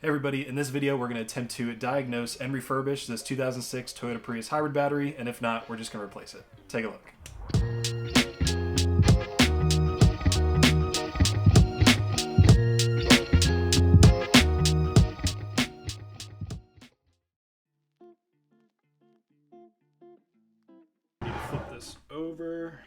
Hey everybody, in this video we're going to attempt to diagnose and refurbish this 2006 Toyota Prius hybrid battery, and if not, we're just going to replace it. Take a look. Need to flip this over.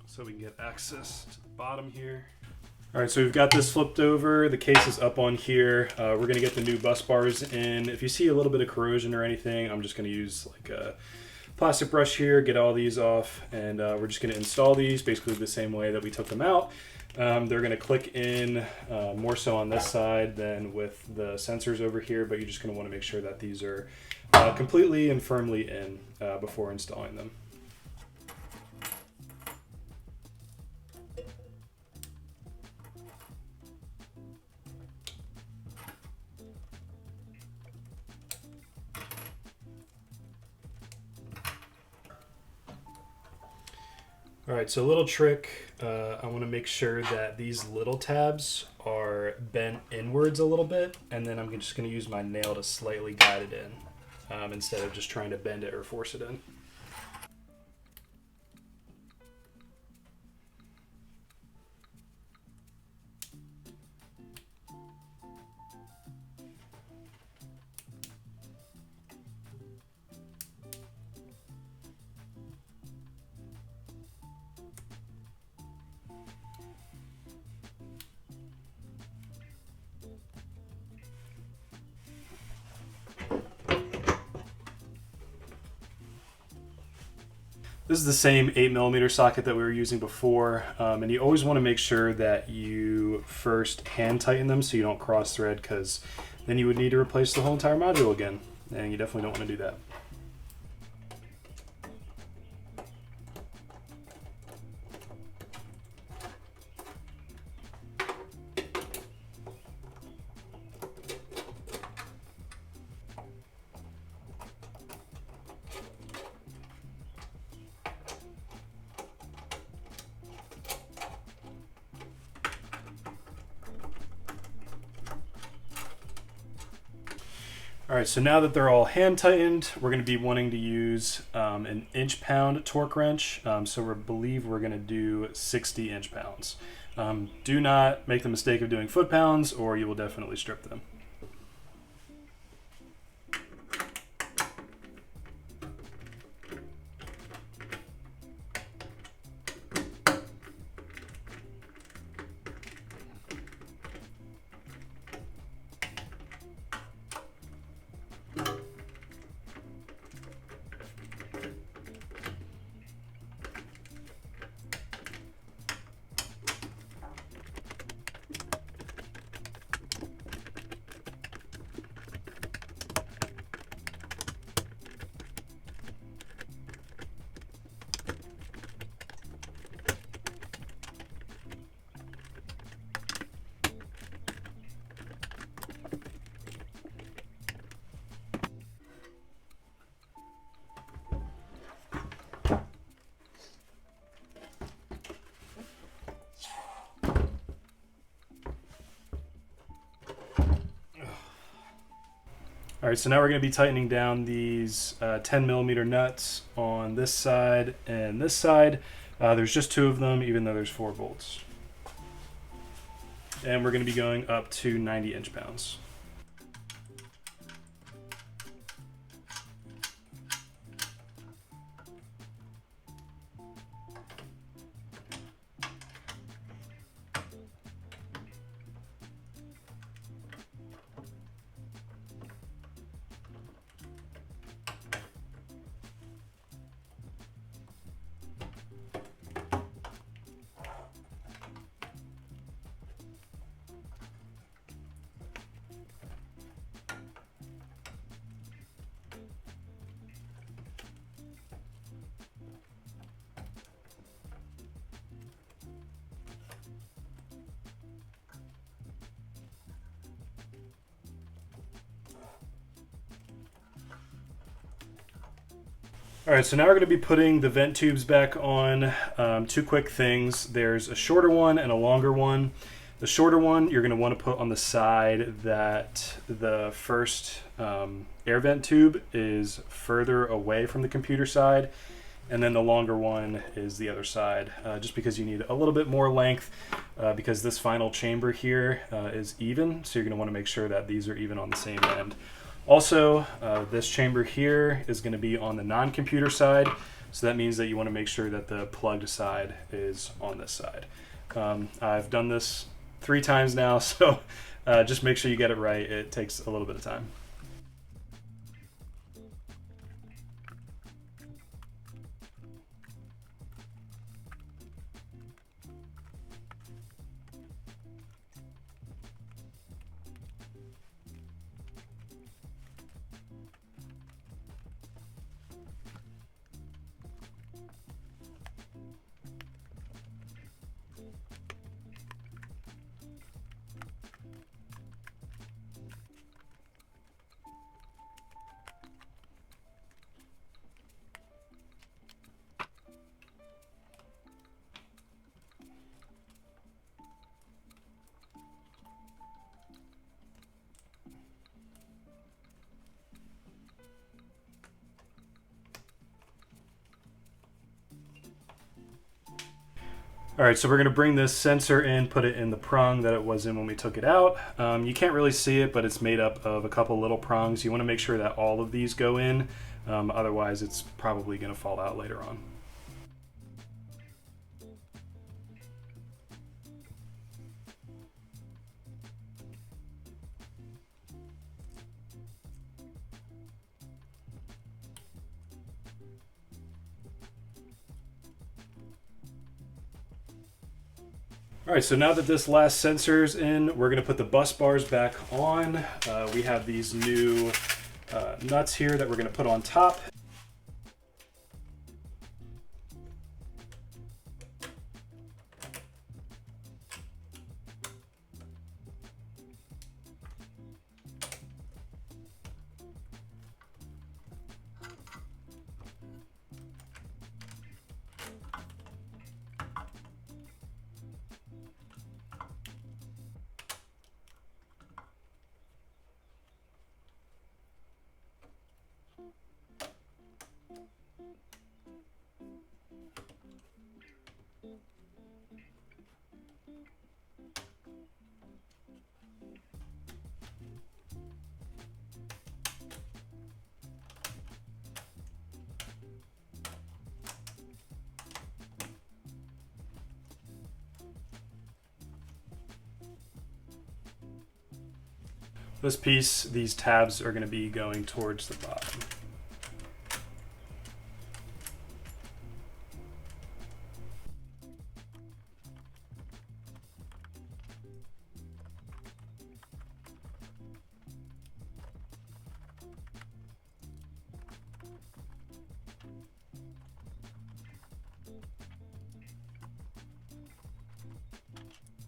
So we can get access to the bottom here. All right, so we've got this flipped over. The case is up on here. We're gonna get the new bus bars in. If you see a little bit of corrosion or anything, I'm just gonna use like a plastic brush here, get all these off, and we're just gonna install these basically the same way that we took them out. They're gonna click in more so on this side than with the sensors over here, but you're just gonna wanna make sure that these are completely and firmly in before installing them. All right, so a little trick, I want to make sure that these little tabs are bent inwards a little bit, and then I'm just going to use my nail to slightly guide it in instead of just trying to bend it or force it in. This is the same 8mm socket that we were using before, and you always want to make sure that you first hand tighten them so you don't cross thread, because then you would need to replace the whole entire module again, and you definitely don't want to do that. All right, so now that they're all hand tightened, we're going to be wanting to use an inch-pound torque wrench. So we believe we're going to do 60 inch-pounds. Do not make the mistake of doing foot-pounds, or you will definitely strip them. All right, so now we're going to be tightening down these 10mm nuts on this side and this side. There's just 2 of them, even though there's 4 bolts. And we're going to be going up to 90 inch-pounds. All right, so now we're going to be putting the vent tubes back on. Two quick things. There's a shorter one and a longer one. The shorter one you're going to want to put on the side that the first air vent tube is further away from the computer side, and then the longer one is the other side, just because you need a little bit more length because this final chamber here is even, so you're going to want to make sure that these are even on the same end. Also, this chamber here is going to be on the non-computer side, so that means that you want to make sure that the plugged side is on this side. I've done this 3 times now, so just make sure you get it right. It takes a little bit of time. All right, so we're going to bring this sensor in, put it in the prong that it was in when we took it out. You can't really see it, but it's made up of a couple little prongs. You want to make sure that all of these go in, otherwise it's probably going to fall out later on. All right, so now that this last sensor's in, we're gonna put the bus bars back on. We have these new nuts here that we're gonna put on top. This piece, these tabs are going to be going towards the bottom.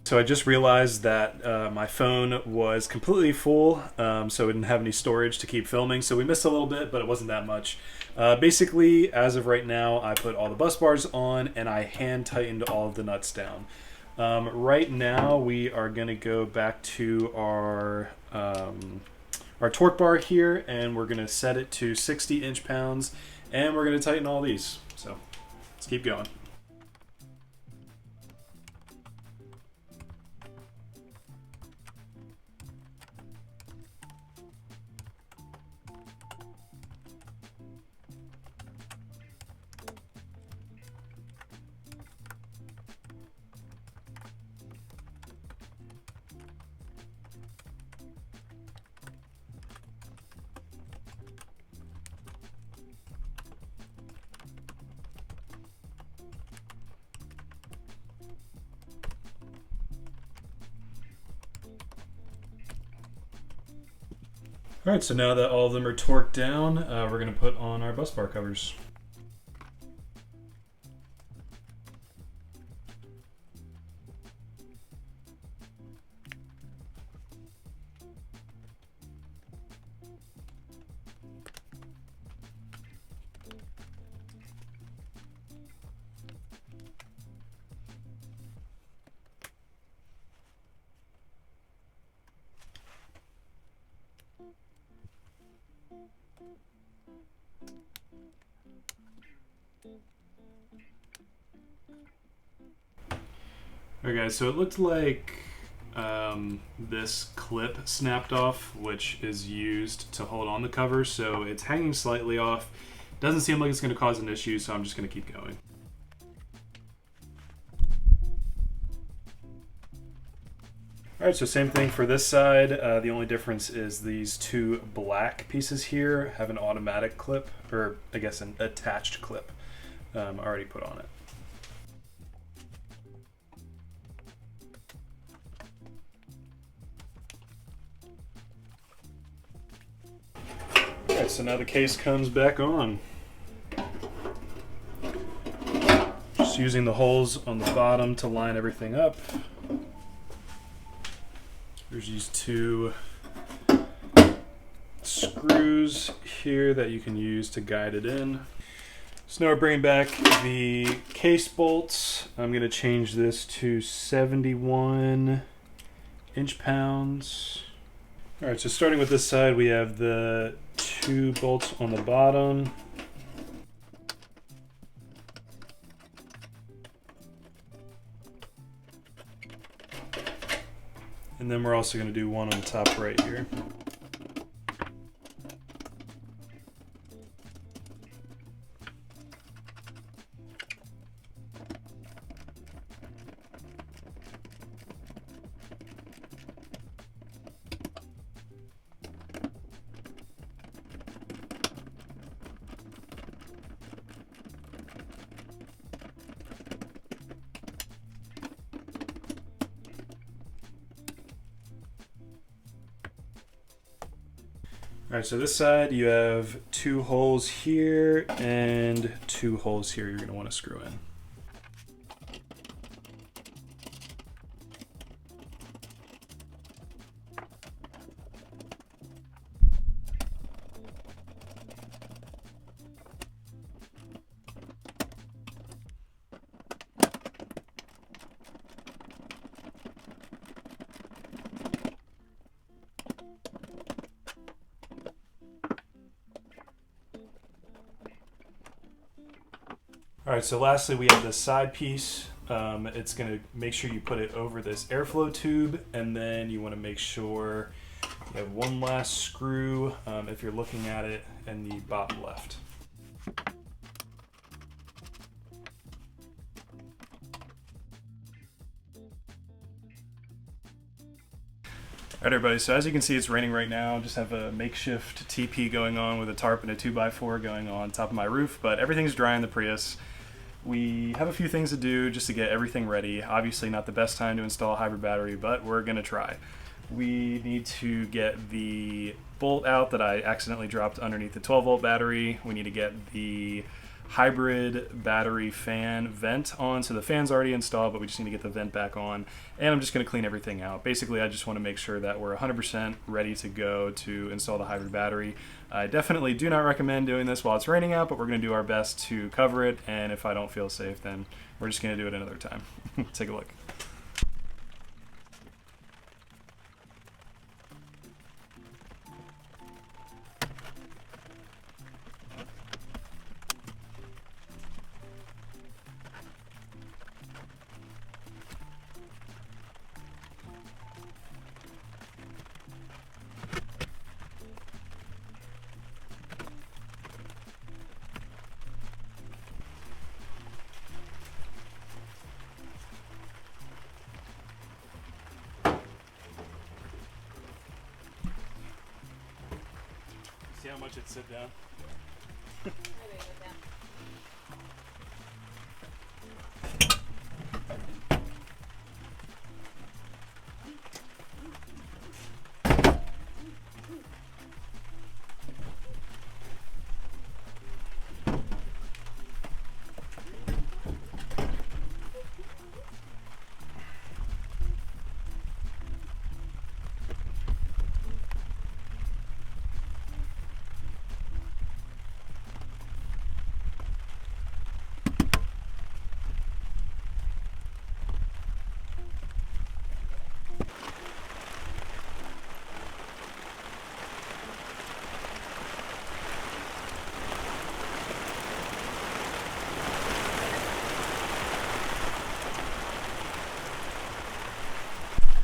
So I just realized that my phone was completely full, so it didn't have any storage to keep filming. So we missed a little bit, but it wasn't that much. Basically, as of right now, I put all the bus bars on and I hand tightened all of the nuts down. Right now, we are going to go back to our torque bar here, and we're going to set it to 60 inch-pounds, and we're going to tighten all these. So let's keep going. All right, so now that all of them are torqued down, we're going to put on our bus bar covers. Alright guys, so it looked like this clip snapped off, which is used to hold on the cover, so it's hanging slightly off. Doesn't seem like it's going to cause an issue, so I'm just going to keep going. Alright, so same thing for this side. The only difference is these two black pieces here have an automatic clip, or I guess an attached clip already put on it. Alright, so now the case comes back on. Just using the holes on the bottom to line everything up. There's these two screws here that you can use to guide it in. So now we're bringing back the case bolts. I'm going to change this to 71 inch-pounds. Alright, so starting with this side, we have the two bolts on the bottom. And then we're also going to do one on the top right here. Alright, so this side you have two holes here and two holes here you're going to want to screw in. Alright, so lastly we have this side piece. It's going to make sure you put it over this airflow tube, and then you want to make sure you have one last screw if you're looking at it in the bottom left. Alright everybody, so as you can see it's raining right now. I just have a makeshift TP going on with a tarp and a 2x4 going on top of my roof, but everything's dry in the Prius. We have a few things to do just to get everything ready. Obviously not the best time to install a hybrid battery, but we're going to try. We need to get the bolt out that I accidentally dropped underneath the 12-volt battery. We need to get the hybrid battery fan vent on. So the fan's already installed, but we just need to get the vent back on. And I'm just going to clean everything out. Basically, I just want to make sure that we're 100% ready to go to install the hybrid battery. I definitely do not recommend doing this while it's raining out, but we're going to do our best to cover it. And if I don't feel safe, then we're just going to do it another time. Take a look. See how much it sit down?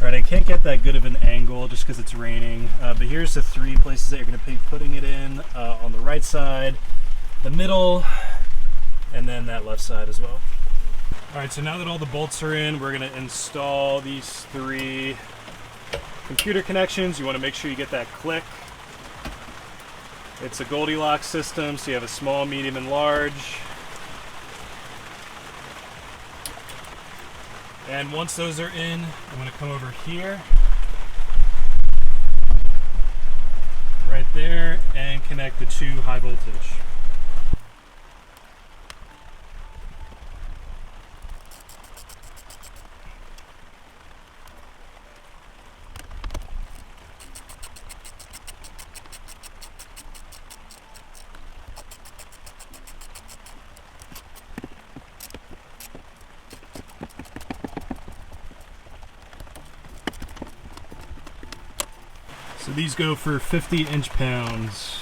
Right, I can't get that good of an angle just because it's raining, but here's the 3 places that you're going to be putting it in, on the right side, the middle, and then that left side as well. All right, so now that all the bolts are in, we're going to install these 3 computer connections. You want to make sure you get that click. It's a Goldilocks system, so you have a small, medium, and large. And once those are in, I'm going to come over here, right there, and connect the 2 high voltage. So these go for 50 inch-pounds.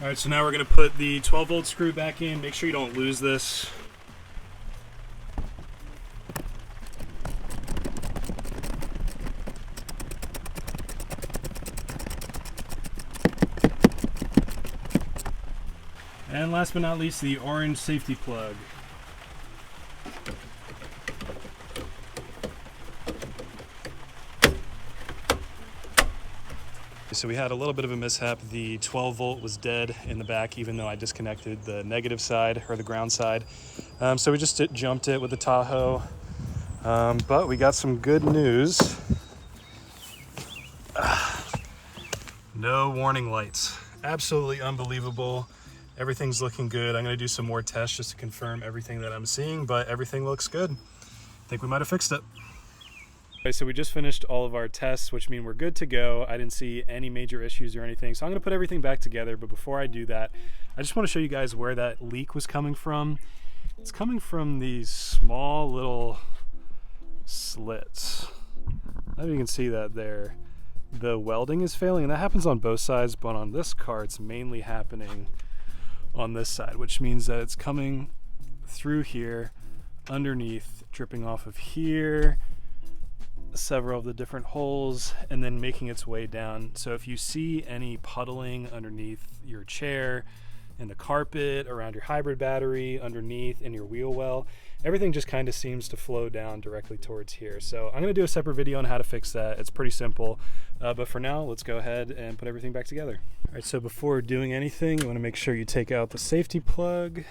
All right, so now we're going to put the 12-volt screw back in. Make sure you don't lose this. And last but not least, the orange safety plug. So we had a little bit of a mishap. The 12 volt was dead in the back, even though I disconnected the negative side or the ground side. So we just jumped it with the Tahoe. But we got some good news. No warning lights. Absolutely unbelievable. Everything's looking good. I'm gonna do some more tests just to confirm everything that I'm seeing, but everything looks good. I think we might have fixed it. Okay, so we just finished all of our tests, which mean we're good to go. I didn't see any major issues or anything, so I'm gonna put everything back together. But before I do that, I just wanna show you guys where that leak was coming from. It's coming from these small little slits. I don't know if you can see that there. The welding is failing, and that happens on both sides, but on this car, it's mainly happening on this side, which means that it's coming through here, underneath, dripping off of here, several of the different holes, and then making its way down. So if you see any puddling underneath your chair, in the carpet, around your hybrid battery, underneath, in your wheel well, everything just kind of seems to flow down directly towards here. So I'm going to do a separate video on how to fix that. It's pretty simple, but for now, let's go ahead and put everything back together. All right, so before doing anything, you want to make sure you take out the safety plug.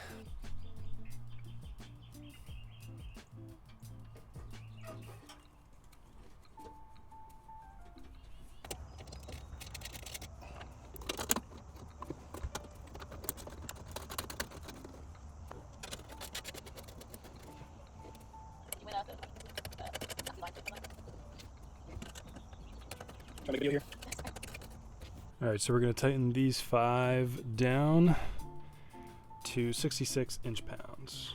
Here. All right, so we're going to tighten these 5 down to 66 inch-pounds.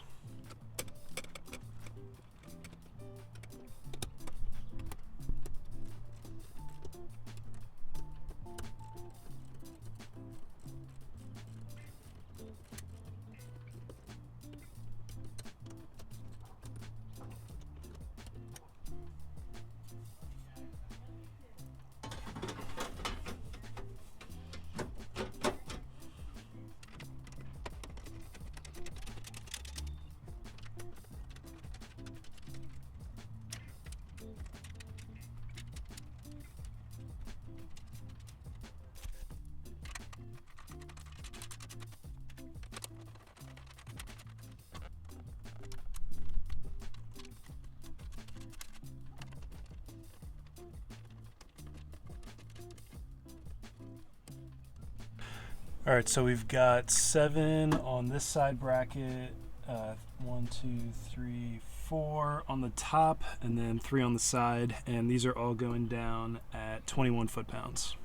All right, so we've got 7 on this side bracket, 1, 2, 3, 4 on the top, and then 3 on the side, and these are all going down at 21 foot-pounds.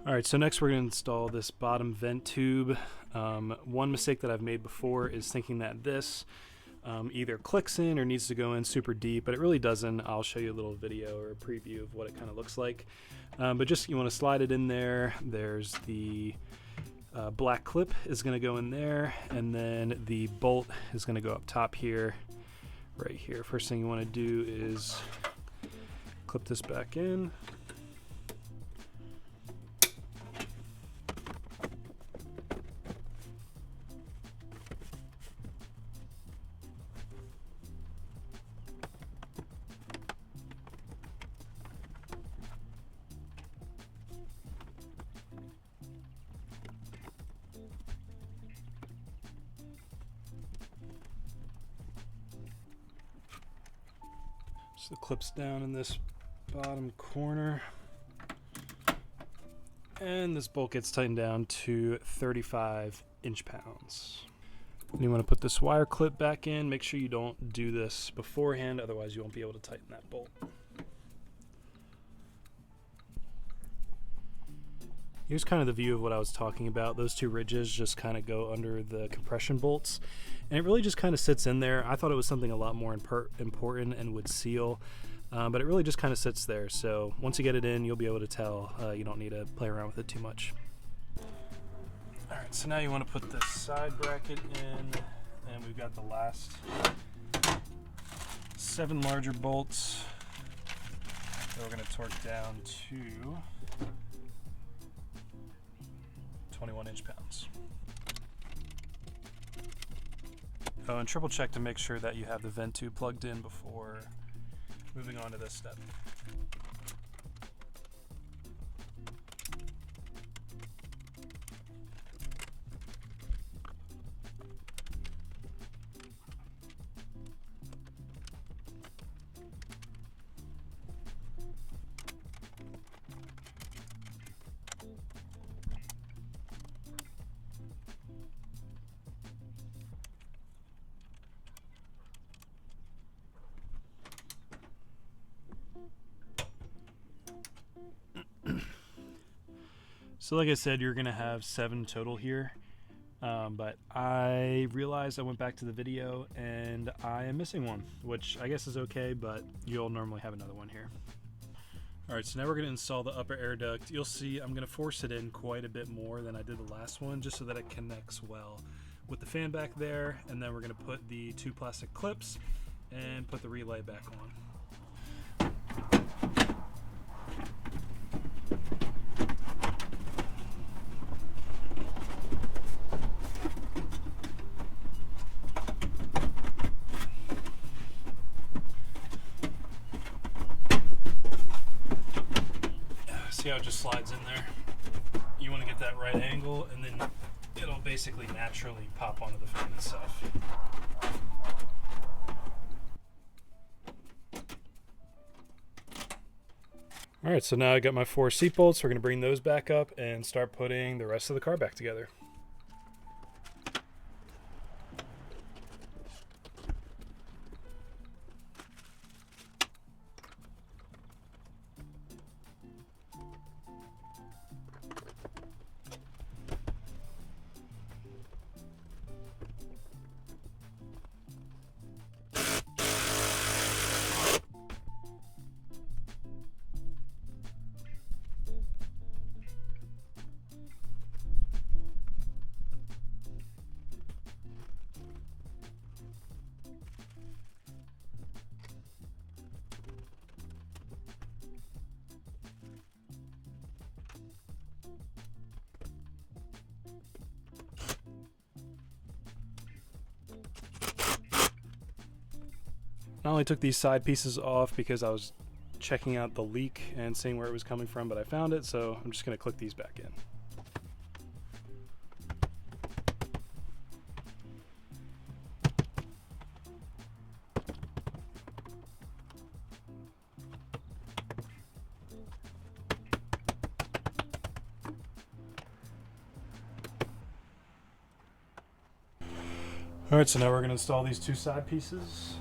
All right, so next we're going to install this bottom vent tube. One mistake that I've made before is thinking that this either clicks in or needs to go in super deep, but it really doesn't. I'll show you a little video or a preview of what it kind of looks like. But just, you want to slide it in there. There's the Black clip is going to go in there, and then the bolt is going to go up top here, right here. First thing you want to do is clip this back in. So the clip's down in this bottom corner, and this bolt gets tightened down to 35 inch-pounds. And you want to put this wire clip back in. Make sure you don't do this beforehand, otherwise you won't be able to tighten that bolt. Here's kind of the view of what I was talking about. Those two ridges just kind of go under the compression bolts, and it really just kind of sits in there. I thought it was something a lot more important and would seal, but it really just kind of sits there. So once you get it in, you'll be able to tell. You don't need to play around with it too much. All right, so now you want to put this side bracket in, and we've got the last 7 larger bolts that we're going to torque down to 21 inch-pounds. Oh, and triple check to make sure that you have the vent tube plugged in before moving on to this step. So like I said, you're gonna have 7 total here, but I realized I went back to the video and I am missing one, which I guess is okay, but you'll normally have another one here. All right, so now we're gonna install the upper air duct. You'll see I'm gonna force it in quite a bit more than I did the last one, just so that it connects well with the fan back there, and then we're gonna put the 2 plastic clips and put the relay back on. See how it just slides in there? You want to get that right angle, and then it'll basically naturally pop onto the fan itself. All right, so now I got my 4 seat bolts. We're going to bring those back up and start putting the rest of the car back together. I only took these side pieces off because I was checking out the leak and seeing where it was coming from, but I found it, so I'm just going to click these back in. All right, so now we're going to install these 2 side pieces.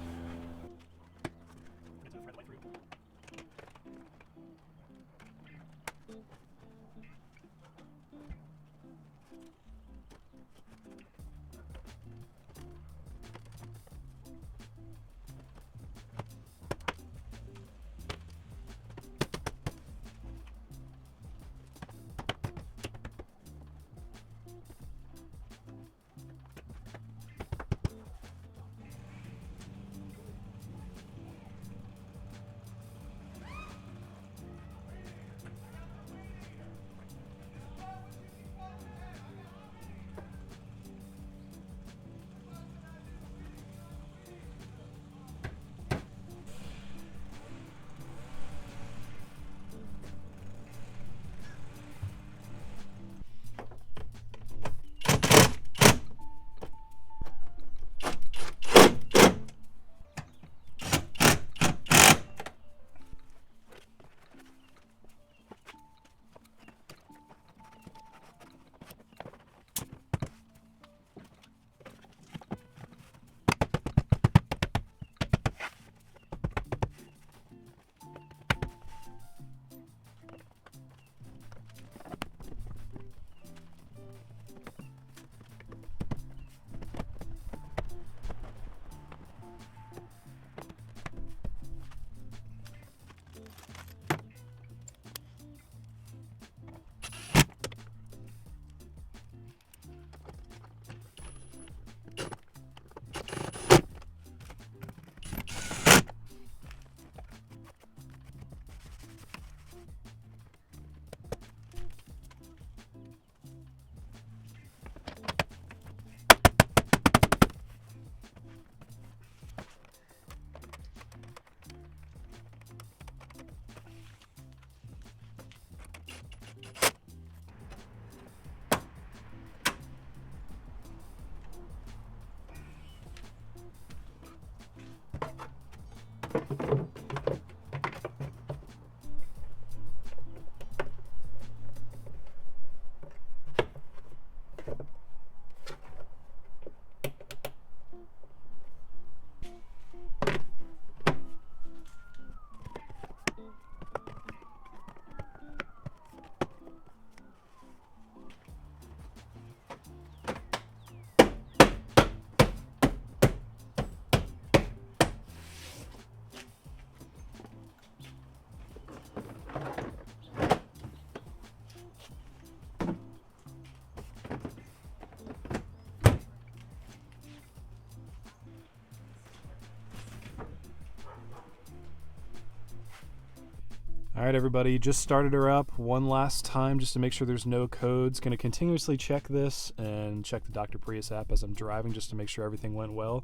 All right, everybody, just started her up one last time just to make sure there's no codes. Going to continuously check this and check the Dr. Prius app as I'm driving just to make sure everything went well.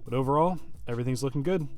But overall, everything's looking good.